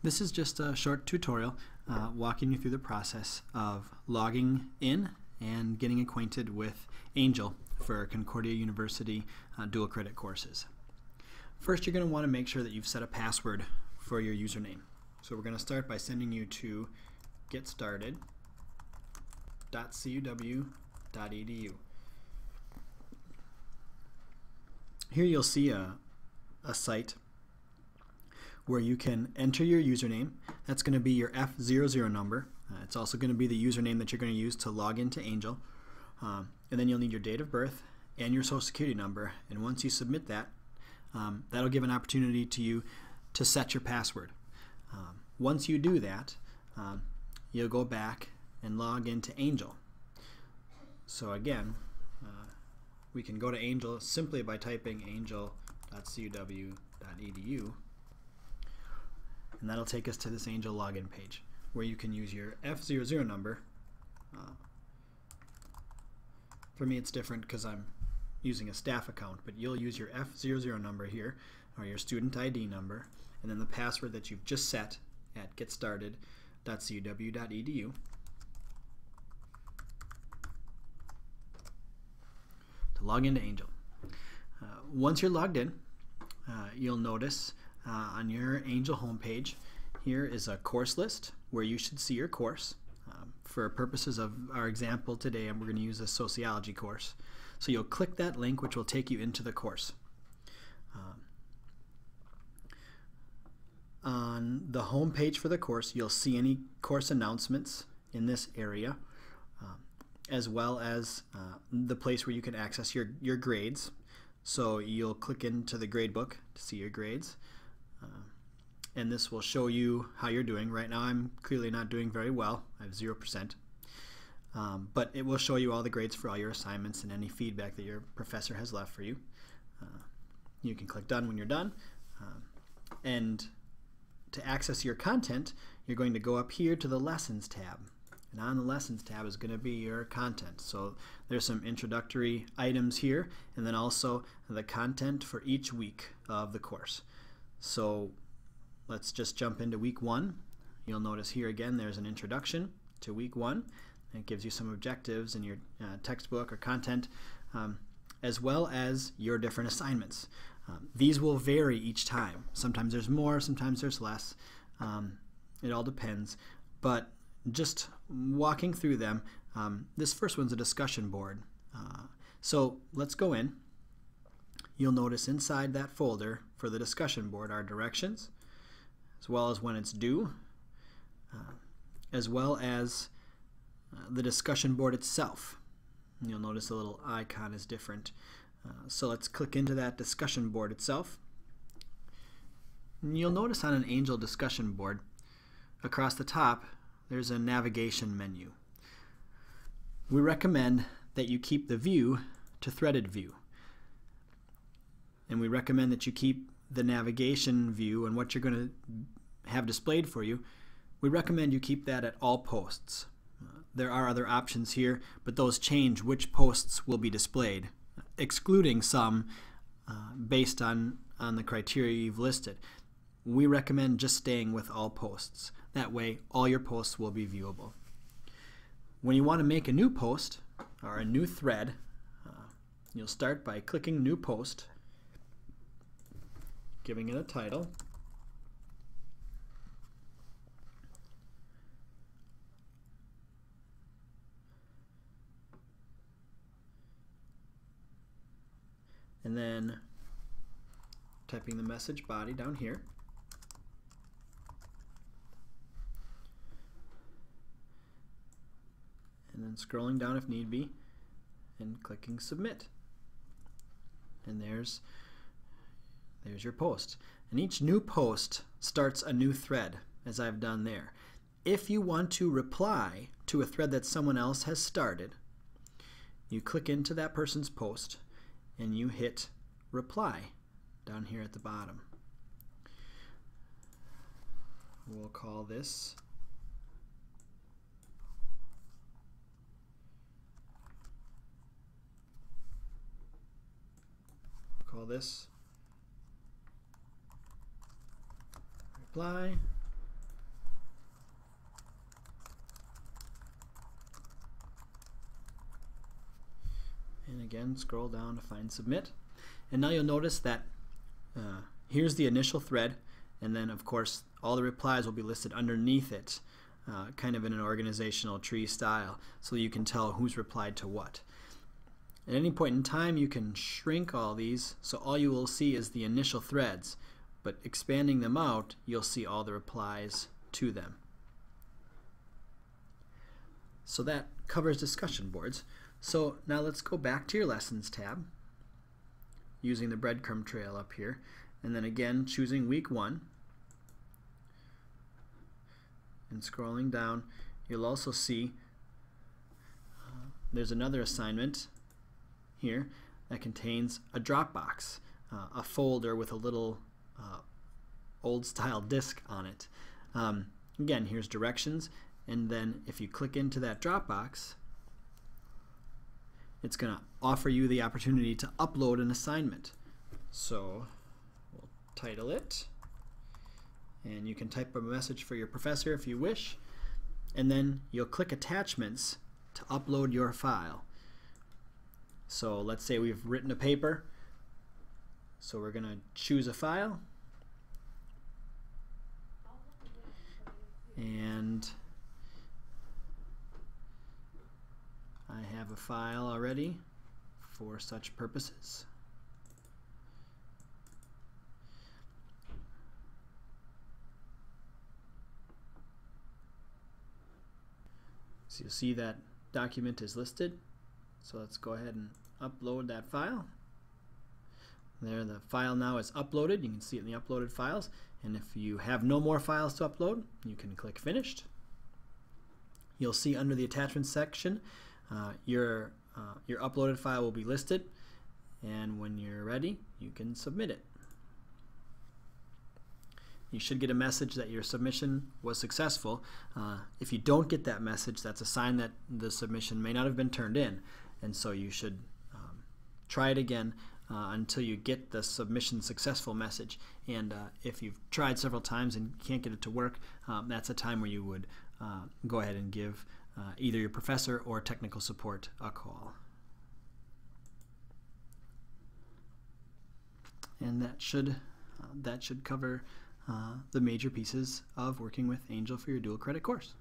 This is just a short tutorial walking you through the process of logging in and getting acquainted with Angel for Concordia University dual credit courses. First, you're going to want to make sure that you've set a password for your username. So we're going to start by sending you to getstarted.cuw.edu. Here you'll see a site where you can enter your username. That's going to be your F00 number. It's also going to be the username that you're going to use to log into Angel. And then you'll need your date of birth and your social security number. And once you submit that, that'll give an opportunity to you to set your password. Once you do that, you'll go back and log into Angel. So again, we can go to Angel simply by typing angel.cuw.edu, and that'll take us to this Angel login page where you can use your F00 number. For me it's different because I'm using a staff account, but you'll use your F00 number here, or your student ID number, and then the password that you've just set at getstarted.cuw.edu. to log into Angel. Once you're logged in, you'll notice on your Angel homepage here is a course list where you should see your course. For purposes of our example today, we're going to use a sociology course. So you'll click that link, which will take you into the course. On the home page for the course, you'll see any course announcements in this area, as well as the place where you can access your grades. So you'll click into the grade book to see your grades, and this will show you how you're doing. Right now I'm clearly not doing very well. I have 0%, but it will show you all the grades for all your assignments and any feedback that your professor has left for you. You can click done when you're done, and to access your content, you're going to go up here to the Lessons tab. And on the Lessons tab is going to be your content. So there's some introductory items here, and then also the content for each week of the course. So let's just jump into week 1. You'll notice here again there's an introduction to week 1. It gives you some objectives in your textbook or content, as well as your different assignments. These will vary each time. Sometimes there's more, sometimes there's less. It all depends. But just walking through them, this first one's a discussion board. So let's go in. You'll notice inside that folder for the discussion board are directions, as well as when it's due, as well as the discussion board itself. You'll notice the little icon is different. So let's click into that discussion board itself. And you'll notice on an Angel discussion board, across the top, there's a navigation menu. We recommend that you keep the view to threaded view. And we recommend that you keep the navigation view and what you're going to have displayed for you, we recommend you keep that at all posts. There are other options here, but those change which posts will be displayed, excluding some based on the criteria you've listed. We recommend just staying with all posts. That way, all your posts will be viewable. When you want to make a new post or a new thread, you'll start by clicking New Post, giving it a title, and then typing the message body down here. And then scrolling down if need be and clicking submit. And there's your post. And each new post starts a new thread, as I've done there. If you want to reply to a thread that someone else has started, you click into that person's post and you hit reply down here at the bottom. We'll call this reply, again, scroll down to find submit. And now you'll notice that here's the initial thread, and then of course all the replies will be listed underneath it, kind of in an organizational tree style, so you can tell who's replied to what. At any point in time you can shrink all these, so all you will see is the initial threads, but expanding them out you'll see all the replies to them. So that covers discussion boards. So now let's go back to your Lessons tab using the breadcrumb trail up here, and then again choosing week 1 and scrolling down. You'll also see there's another assignment here that contains a Dropbox, a folder with a little old style disk on it. Again, here's directions, and then if you click into that Dropbox, it's going to offer you the opportunity to upload an assignment. So we'll title it, and you can type a message for your professor if you wish, and then you'll click Attachments to upload your file. So let's say we've written a paper, so we're going to choose a file, and I have a file already for such purposes. So you'll see that document is listed. So let's go ahead and upload that file. There, the file now is uploaded. You can see it in the uploaded files. And if you have no more files to upload, you can click Finished. You'll see under the Attachments section your uploaded file will be listed, and when you're ready you can submit it. You should get a message that your submission was successful. If you don't get that message, that's a sign that the submission may not have been turned in, and so you should try it again until you get the submission successful message. And if you've tried several times and can't get it to work, that's a time where you would go ahead and give either your professor or technical support a call. And that should cover the major pieces of working with Angel for your dual credit course.